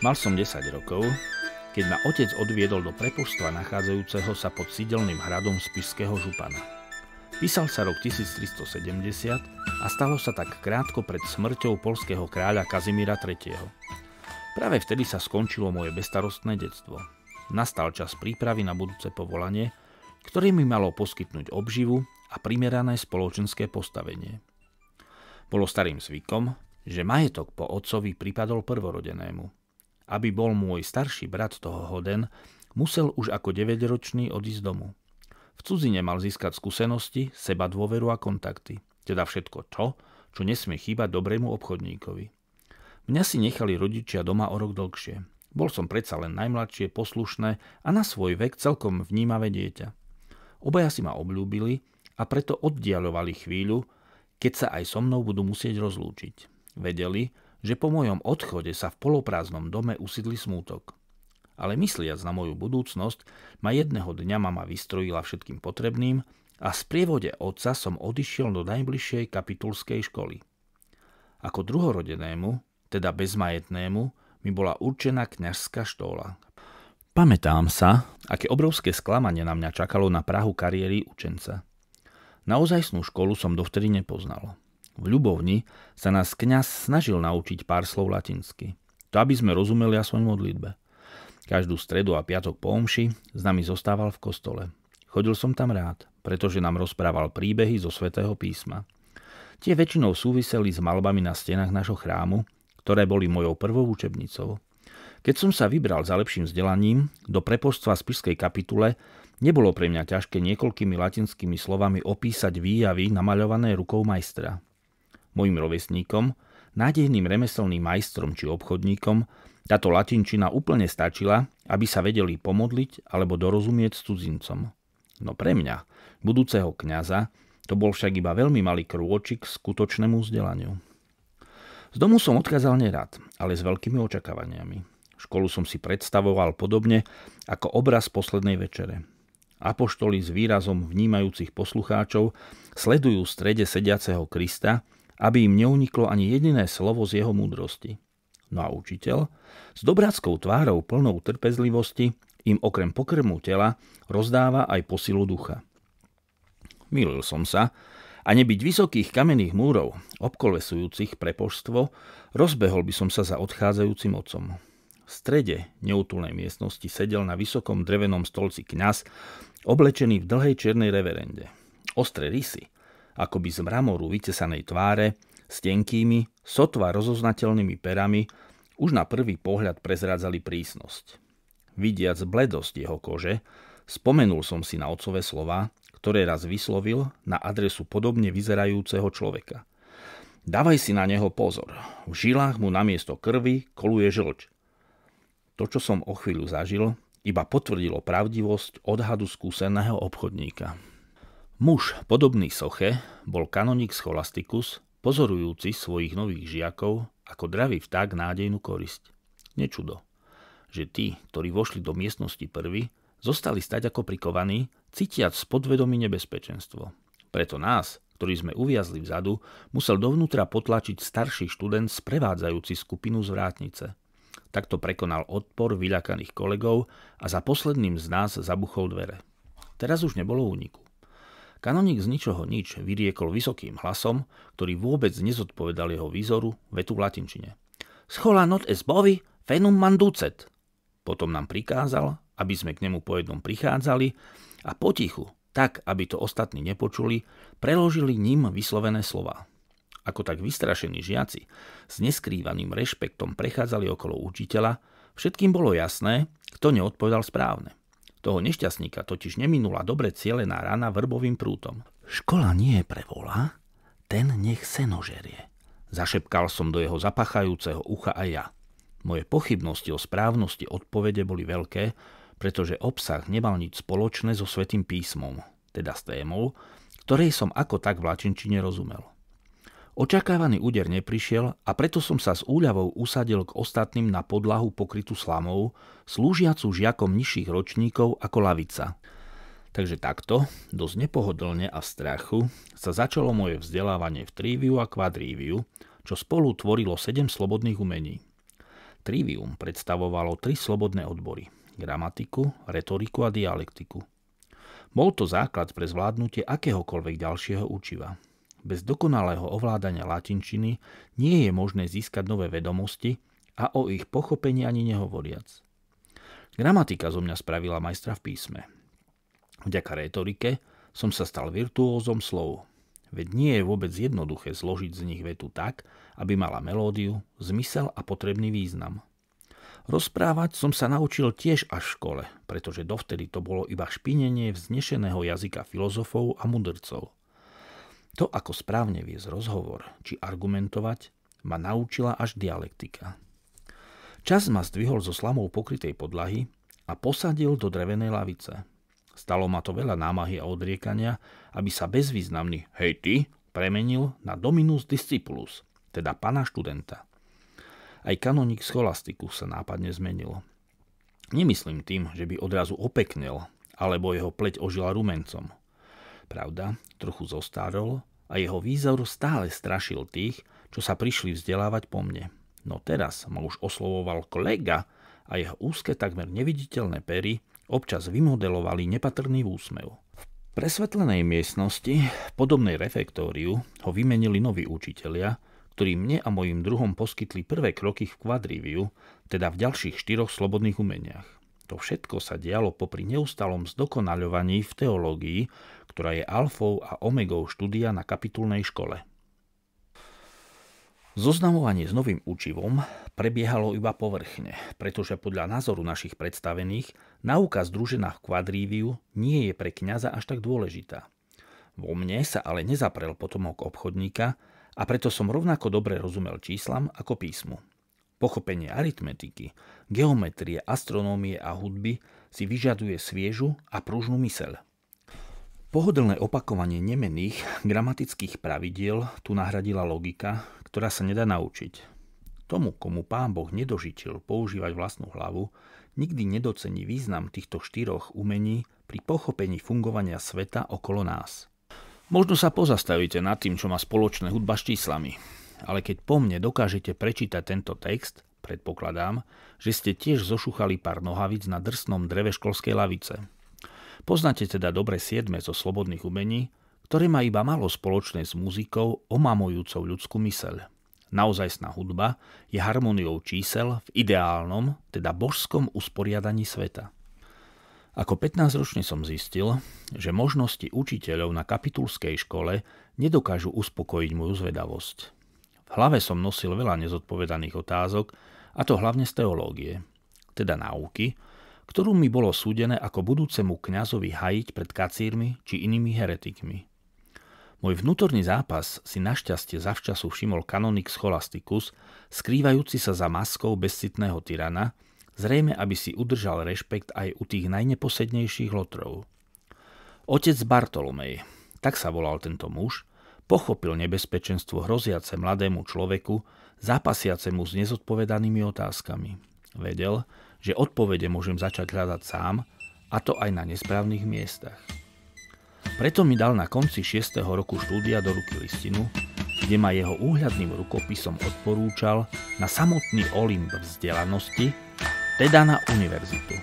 Mal som 10 rokov, keď ma otec odviedol do prepoštstva nachádzajúceho sa pod sídelným hradom spišského župana. Písal sa rok 1370 a stalo sa tak krátko pred smrťou poľského kráľa Kazimíra III. Práve vtedy sa skončilo moje bezstarostné detstvo. Nastal čas prípravy na budúce povolanie, ktoré mi malo poskytnúť obživu a primerané spoločenské postavenie. Bolo starým zvykom, že majetok po otcovi pripadol prvorodenému. Aby bol môj starší brat toho hoden, musel už ako 9-ročný odísť z domu. V cudzine mal získať skúsenosti, seba dôveru a kontakty, teda všetko to, čo nesmie chýbať dobrému obchodníkovi. Mňa si nechali rodičia doma o rok dlhšie. Bol som predsa len najmladšie, poslušné a na svoj vek celkom vnímavé dieťa. Obaja si ma obľúbili a preto oddiaľovali chvíľu, keď sa aj so mnou budú musieť rozlúčiť. Vedeli, že po mojom odchode sa v poloprázdnom dome usídli smútok. Ale mysliac na moju budúcnosť, ma jedného dňa mama vystrojila všetkým potrebným a v sprievode otca som odišiel do najbližšej kapitulskej školy. Ako druhorodenému, teda bezmajetnému, mi bola určená kňažská štóla. Pamätám sa, aké obrovské sklamanie na mňa čakalo na prahu kariéry učenca. Naozajstnú školu som dovtedy nepoznal. V Ľubovni sa nás kňaz snažil naučiť pár slov latinsky, to aby sme rozumeli aspoň modlitbe. Každú stredu a piatok po omši s nami zostával v kostole. Chodil som tam rád, pretože nám rozprával príbehy zo svätého písma. Tie väčšinou súviseli s malbami na stenách nášho chrámu, ktoré boli mojou prvou učebnicou. Keď som sa vybral za lepším vzdelaním do prepoštstva spišskej kapitule, nebolo pre mňa ťažké niekoľkými latinskými slovami opísať výjavy namaľované rukou majstra. Mojim rovesníkom, nádejným remeselným majstrom či obchodníkom, táto latinčina úplne stačila, aby sa vedeli pomodliť alebo dorozumieť s cudzincom. No pre mňa, budúceho kňaza, to bol však iba veľmi malý krôčik k skutočnému vzdelaniu. Z domu som odchádzal nerad, ale s veľkými očakávaniami. Školu som si predstavoval podobne ako obraz poslednej večere. Apoštoli s výrazom vnímajúcich poslucháčov sledujú v strede sediaceho Krista, aby im neuniklo ani jediné slovo z jeho múdrosti. No a učiteľ, s dobráckou tvárou plnou trpezlivosti, im okrem pokrmu tela rozdáva aj posilu ducha. Mýlil som sa a nebyť vysokých kamenných múrov, obkolesujúcich prepoštstvo, rozbehol by som sa za odchádzajúcim otcom. V strede neútulnej miestnosti sedel na vysokom drevenom stolci kňaz, oblečený v dlhej čiernej reverende. Ostré rysy, akoby z mramoru vytesanej tváre, s tenkými, sotva rozoznateľnými perami, už na prvý pohľad prezrádzali prísnosť. Vidiac bledosť jeho kože, spomenul som si na otcové slová, ktoré raz vyslovil na adresu podobne vyzerajúceho človeka. Dávaj si na neho pozor, v žilách mu namiesto krvi koluje žlč. To, čo som o chvíľu zažil, iba potvrdilo pravdivosť odhadu skúseného obchodníka. Muž podobný soche bol kanonik Scholastikus, pozorujúci svojich nových žiakov ako dravý vták nádejnú korisť. Nečudo, že tí, ktorí vošli do miestnosti prví, zostali stať ako prikovaní, cítiac podvedomí nebezpečenstvo. Preto nás, ktorí sme uviazli vzadu, musel dovnútra potlačiť starší študent sprevádzajúci skupinu z vrátnice. Takto prekonal odpor vyľakaných kolegov a za posledným z nás zabuchol dvere. Teraz už nebolo úniku. Kanoník z ničoho nič vyriekol vysokým hlasom, ktorý vôbec nezodpovedal jeho výzoru, vetu v latinčine. Schola not est bovi, fenum manducet. Potom nám prikázal, aby sme k nemu po jednom prichádzali a potichu, tak aby to ostatní nepočuli, preložili ním vyslovené slová. Ako tak vystrašení žiaci s neskrývaným rešpektom prechádzali okolo učiteľa, všetkým bolo jasné, kto neodpovedal správne. Toho nešťastníka totiž neminula dobre cielená rana vrbovým prútom. Škola nie je pre vola, ten nech seno žerie. Zašepkal som do jeho zapachajúceho ucha aj ja. Moje pochybnosti o správnosti odpovede boli veľké, pretože obsah nemal nič spoločné so Svätým písmom, teda s témou, ktorej som ako tak v latinčine rozumel. Očakávaný úder neprišiel a preto som sa s úľavou usadil k ostatným na podlahu pokrytú slamou, slúžiacu žiakom nižších ročníkov ako lavica. Takže takto, dosť nepohodlne a v strachu, sa začalo moje vzdelávanie v tríviu a kvadríviu, čo spolu tvorilo 7 slobodných umení. Trivium predstavovalo 3 slobodné odbory: gramatiku, retoriku a dialektiku. Bol to základ pre zvládnutie akéhokoľvek ďalšieho učiva. Bez dokonalého ovládania latinčiny nie je možné získať nové vedomosti a o ich pochopení ani nehovoriac. Gramatika zo mňa spravila majstra v písme. Vďaka retorike som sa stal virtuózom slov. Veď nie je vôbec jednoduché zložiť z nich vetu tak, aby mala melódiu, zmysel a potrebný význam. Rozprávať som sa naučil tiež až v škole, pretože dovtedy to bolo iba špinenie vznešeného jazyka filozofov a mudrcov. To, ako správne viesť rozhovor či argumentovať, ma naučila až dialektika. Čas ma zdvihol zo slamou pokrytej podlahy a posadil do drevenej lavice. Stalo ma to veľa námahy a odriekania, aby sa bezvýznamný hej ty premenil na dominus discipulus, teda pana študenta. Aj kanoník scholastiku sa nápadne zmenil. Nemyslím tým, že by odrazu opeknel, alebo jeho pleť ožila rumencom. Pravda, trochu zostárol a jeho výzor stále strašil tých, čo sa prišli vzdelávať po mne. No teraz ma už oslovoval kolega a jeho úzke, takmer neviditeľné pery občas vymodelovali nepatrný úsmev. V presvetlenej miestnosti, podobnej refektóriu, ho vymenili noví učitelia, ktorí mne a mojim druhom poskytli prvé kroky v kvadriviu, teda v ďalších 4 slobodných umeniach. To všetko sa dialo popri neustálom zdokonaľovaní v teológii, ktorá je alfou a omegou štúdia na kapitulnej škole. Zoznamovanie s novým učivom prebiehalo iba povrchne, pretože podľa názoru našich predstavených náuka združená v kvadriviu nie je pre kňaza až tak dôležitá. Vo mne sa ale nezaprel potomok obchodníka a preto som rovnako dobre rozumel číslam ako písmu. Pochopenie aritmetiky, geometrie, astronómie a hudby si vyžaduje sviežu a pružnú myseľ. Pohodlné opakovanie nemenných gramatických pravidiel tu nahradila logika, ktorá sa nedá naučiť. Tomu, komu Pán Boh nedožičil používať vlastnú hlavu, nikdy nedocení význam týchto 4 umení pri pochopení fungovania sveta okolo nás. Možno sa pozastavíte nad tým, čo má spoločné hudba s číslami, ale keď po mne dokážete prečítať tento text, predpokladám, že ste tiež zošuchali pár nohavíc na drsnom dreve školskej lavice. Poznáte teda dobre 7 zo slobodných umení, ktoré má iba málo spoločné s muzikou omamujúcou ľudskú myseľ. Naozajstná hudba je harmóniou čísel v ideálnom, teda božskom usporiadaní sveta. Ako 15-ročný som zistil, že možnosti učiteľov na kapitulskej škole nedokážu uspokojiť moju zvedavosť. V hlave som nosil veľa nezodpovedaných otázok, a to hlavne z teológie, teda náuky, ktorú mi bolo súdené ako budúcemu kňazovi hajiť pred kacírmi či inými heretikmi. Môj vnútorný zápas si našťastie zavčasu všimol kanonik Scholasticus, skrývajúci sa za maskou bezcitného tyrana, zrejme aby si udržal rešpekt aj u tých najneposednejších lotrov. Otec Bartolomej, tak sa volal tento muž, pochopil nebezpečenstvo hroziace mladému človeku, zápasiacemu s nezodpovedanými otázkami. Vedel, že odpovede môžem začať hľadať sám, a to aj na nesprávnych miestach. Preto mi dal na konci 6. roku štúdia do ruky listinu, kde ma jeho úhľadným rukopisom odporúčal na samotný Olymp vzdelanosti, teda na univerzitu.